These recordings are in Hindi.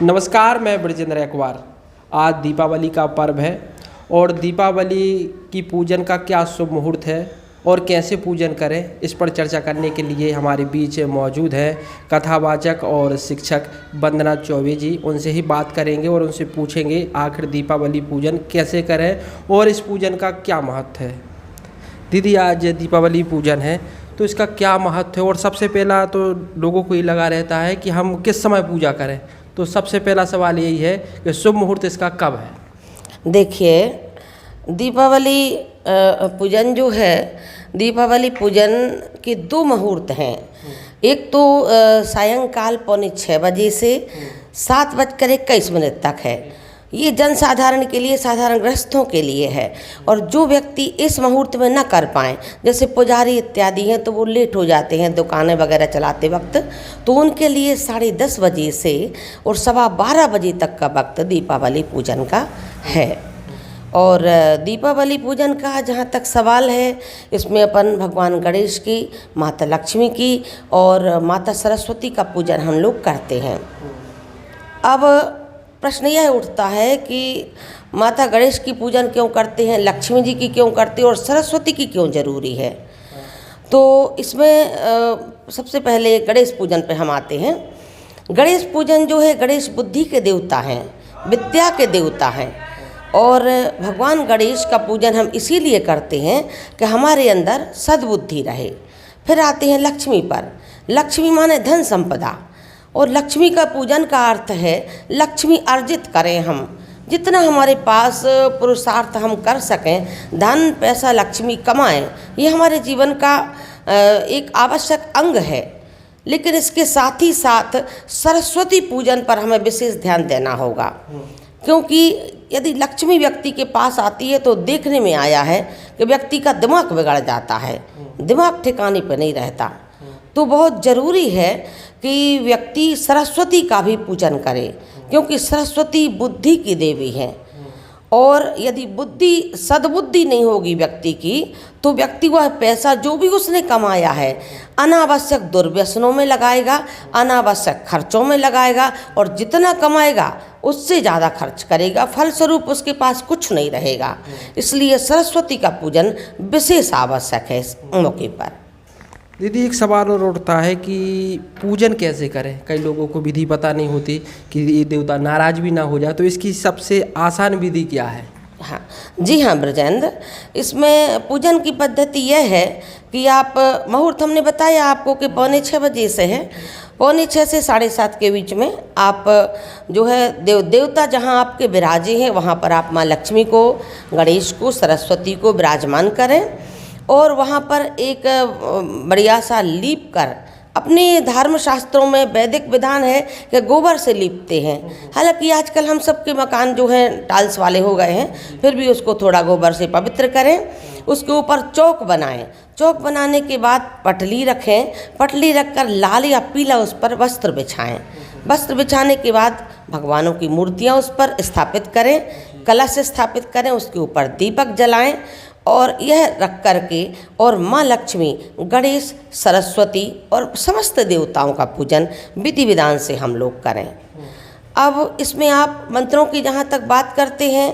नमस्कार, मैं ब्रजेंद्र अखबार। आज दीपावली का पर्व है और दीपावली की पूजन का क्या शुभ मुहूर्त है और कैसे पूजन करें, इस पर चर्चा करने के लिए हमारे बीच मौजूद हैं कथावाचक और शिक्षक वंदना चौबे जी। उनसे ही बात करेंगे और उनसे पूछेंगे आखिर दीपावली पूजन कैसे करें और इस पूजन का क्या महत्व है। दीदी, आज दीपावली पूजन है तो इसका क्या महत्व है? और सबसे पहला तो लोगों को ये लगा रहता है कि हम किस समय पूजा करें, तो सबसे पहला सवाल यही है कि शुभ मुहूर्त इसका कब है? देखिए, दीपावली पूजन जो है, दीपावली पूजन के दो मुहूर्त हैं। एक तो सायंकाल 5:45 बजे से 7:21 तक है। ये जनसाधारण के लिए, साधारण गृहस्थों के लिए है। और जो व्यक्ति इस मुहूर्त में न कर पाएँ, जैसे पुजारी इत्यादि हैं, तो वो लेट हो जाते हैं दुकानें वगैरह चलाते वक्त, तो उनके लिए 10:30 बजे से और 12:15 बजे तक का वक्त दीपावली पूजन का है। और दीपावली पूजन का जहाँ तक सवाल है, इसमें अपन भगवान गणेश की, माता लक्ष्मी की और माता सरस्वती का पूजन हम लोग करते हैं। अब प्रश्न यह उठता है कि माता गणेश की पूजन क्यों करते हैं, लक्ष्मी जी की क्यों करते हैं और सरस्वती की क्यों जरूरी है? तो इसमें सबसे पहले गणेश पूजन पे हम आते हैं। गणेश पूजन जो है, गणेश बुद्धि के देवता हैं, विद्या के देवता हैं। और भगवान गणेश का पूजन हम इसीलिए करते हैं कि हमारे अंदर सद्बुद्धि रहे। फिर आते हैं लक्ष्मी पर। लक्ष्मी माने धन संपदा, और लक्ष्मी का पूजन का अर्थ है लक्ष्मी अर्जित करें हम, जितना हमारे पास पुरुषार्थ हम कर सकें, धन पैसा लक्ष्मी कमाएं, ये हमारे जीवन का एक आवश्यक अंग है। लेकिन इसके साथ ही साथ सरस्वती पूजन पर हमें विशेष ध्यान देना होगा, क्योंकि यदि लक्ष्मी व्यक्ति के पास आती है तो देखने में आया है कि व्यक्ति का दिमाग बिगड़ जाता है, दिमाग ठिकाने पर नहीं रहता। तो बहुत ज़रूरी है कि व्यक्ति सरस्वती का भी पूजन करे, क्योंकि सरस्वती बुद्धि की देवी है। और यदि सद्बुद्धि नहीं होगी व्यक्ति की, तो व्यक्ति वह पैसा जो भी उसने कमाया है अनावश्यक दुर्व्यसनों में लगाएगा, अनावश्यक खर्चों में लगाएगा, और जितना कमाएगा उससे ज़्यादा खर्च करेगा। फलस्वरूप उसके पास कुछ नहीं रहेगा। इसलिए सरस्वती का पूजन विशेष आवश्यक है इस मौके पर। दीदी, एक सवाल और उठता है कि पूजन कैसे करें। कई लोगों को विधि पता नहीं होती कि ये देवता नाराज भी ना हो जाए, तो इसकी सबसे आसान विधि क्या है? हाँ जी, हाँ ब्रजेंद्र, इसमें पूजन की पद्धति यह है कि आप मुहूर्त हमने बताया आपको कि 5:45 बजे से है। 5:45 से 7:30 के बीच में आप जो है देवता जहाँ आपके विराजे हैं वहाँ पर आप माँ लक्ष्मी को, गणेश को, सरस्वती को विराजमान करें। और वहाँ पर एक बढ़िया सा लीप कर, अपने धर्म शास्त्रों में वैदिक विधान है कि गोबर से लीपते हैं। हालांकि आजकल हम सबके मकान जो हैं टाइल्स वाले हो गए हैं, फिर भी उसको थोड़ा गोबर से पवित्र करें। उसके ऊपर चौक बनाएं। चौक बनाने के बाद पटली रखें। पटली रखकर लाल या पीला उस पर वस्त्र बिछाएं। वस्त्र बिछाने के बाद भगवानों की मूर्तियाँ उस पर स्थापित करें, कलश स्थापित करें, उसके ऊपर दीपक जलाएं। और यह रख कर के और माँ लक्ष्मी, गणेश, सरस्वती और समस्त देवताओं का पूजन विधि विधान से हम लोग करें। अब इसमें आप मंत्रों की जहाँ तक बात करते हैं,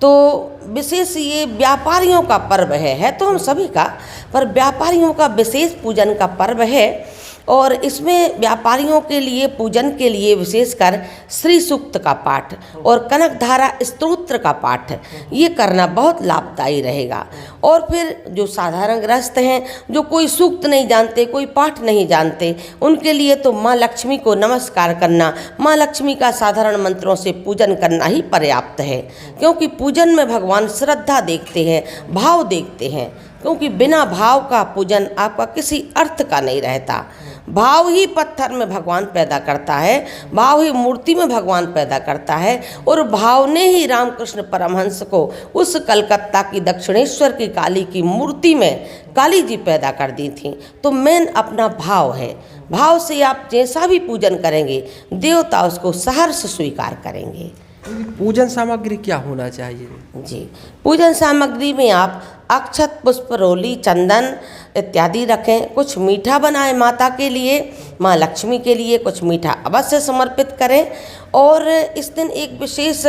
तो विशेष ये व्यापारियों का पर्व है तो हम सभी का, पर व्यापारियों का विशेष पूजन का पर्व है। और इसमें व्यापारियों के लिए पूजन के लिए विशेषकर श्री सूक्त का पाठ और कनकधारा स्तोत्र का पाठ ये करना बहुत लाभदायी रहेगा। और फिर जो साधारण गृहस्थ हैं, जो कोई सूक्त नहीं जानते, कोई पाठ नहीं जानते, उनके लिए तो माँ लक्ष्मी को नमस्कार करना, माँ लक्ष्मी का साधारण मंत्रों से पूजन करना ही पर्याप्त है। क्योंकि पूजन में भगवान श्रद्धा देखते हैं, भाव देखते हैं। क्योंकि बिना भाव का पूजन आपका किसी अर्थ का नहीं रहता। भाव ही पत्थर में भगवान पैदा करता है, भाव ही मूर्ति में भगवान पैदा करता है। और भाव ने ही रामकृष्ण परमहंस को उस कलकत्ता की दक्षिणेश्वर की काली की मूर्ति में काली जी पैदा कर दी थी। तो मेन अपना भाव है। भाव से आप जैसा भी पूजन करेंगे, देवता उसको सहर्ष स्वीकार करेंगे। पूजन सामग्री क्या होना चाहिए? जी, पूजन सामग्री में आप अक्षत, पुष्प, रोली, चंदन इत्यादि रखें। कुछ मीठा बनाएं माता के लिए, माँ लक्ष्मी के लिए कुछ मीठा अवश्य समर्पित करें। और इस दिन एक विशेष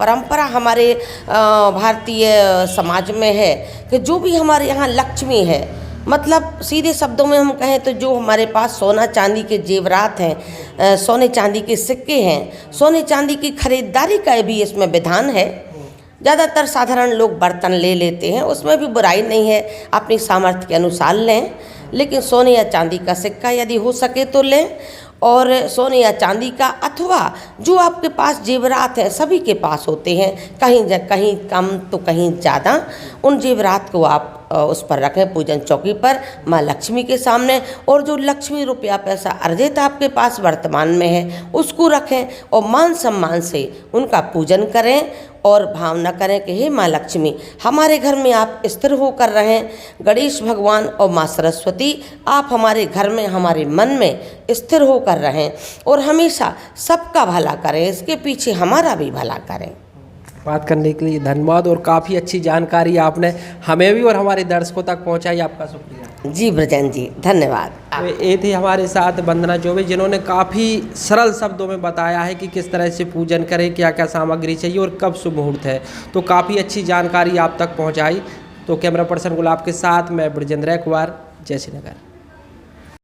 परंपरा हमारे भारतीय समाज में है कि जो भी हमारे यहाँ लक्ष्मी है, मतलब सीधे शब्दों में हम कहें तो जो हमारे पास सोना चांदी के जेवरात हैं, सोने चांदी के सिक्के हैं, सोने चांदी की खरीदारी का भी इसमें विधान है। ज़्यादातर साधारण लोग बर्तन ले लेते हैं, उसमें भी बुराई नहीं है, अपनी सामर्थ्य के अनुसार लें, लेकिन सोने या चांदी का सिक्का यदि हो सके तो लें। और सोने या चांदी का अथवा जो आपके पास जेवरात हैं, सभी के पास होते हैं, कहीं कम तो कहीं ज़्यादा, उन जेवरात को आप उस पर रखें पूजन चौकी पर माँ लक्ष्मी के सामने। और जो लक्ष्मी रुपया पैसा अर्जित आपके पास वर्तमान में है उसको रखें और मान सम्मान से उनका पूजन करें और भावना करें कि हे माँ लक्ष्मी, हमारे घर में आप स्थिर होकर रहें। गणेश भगवान और माँ सरस्वती आप हमारे घर में, हमारे मन में स्थिर होकर रहें और हमेशा सबका भला करें, इसके पीछे हमारा भी भला करें। बात करने के लिए धन्यवाद और काफ़ी अच्छी जानकारी आपने हमें भी और हमारे दर्शकों तक पहुंचाई, आपका शुक्रिया। जी ब्रजन जी, धन्यवाद। तो ये थी हमारे साथ वंदना चौबे, जिन्होंने काफ़ी सरल शब्दों में बताया है कि किस तरह से पूजन करें, क्या क्या सामग्री चाहिए और कब शुभ मुहूर्त है। तो काफ़ी अच्छी जानकारी आप तक पहुँचाई। तो कैमरा पर्सन गुलाब के साथ मैं ब्रजेंद्र कुमार, जय श्रीनगर।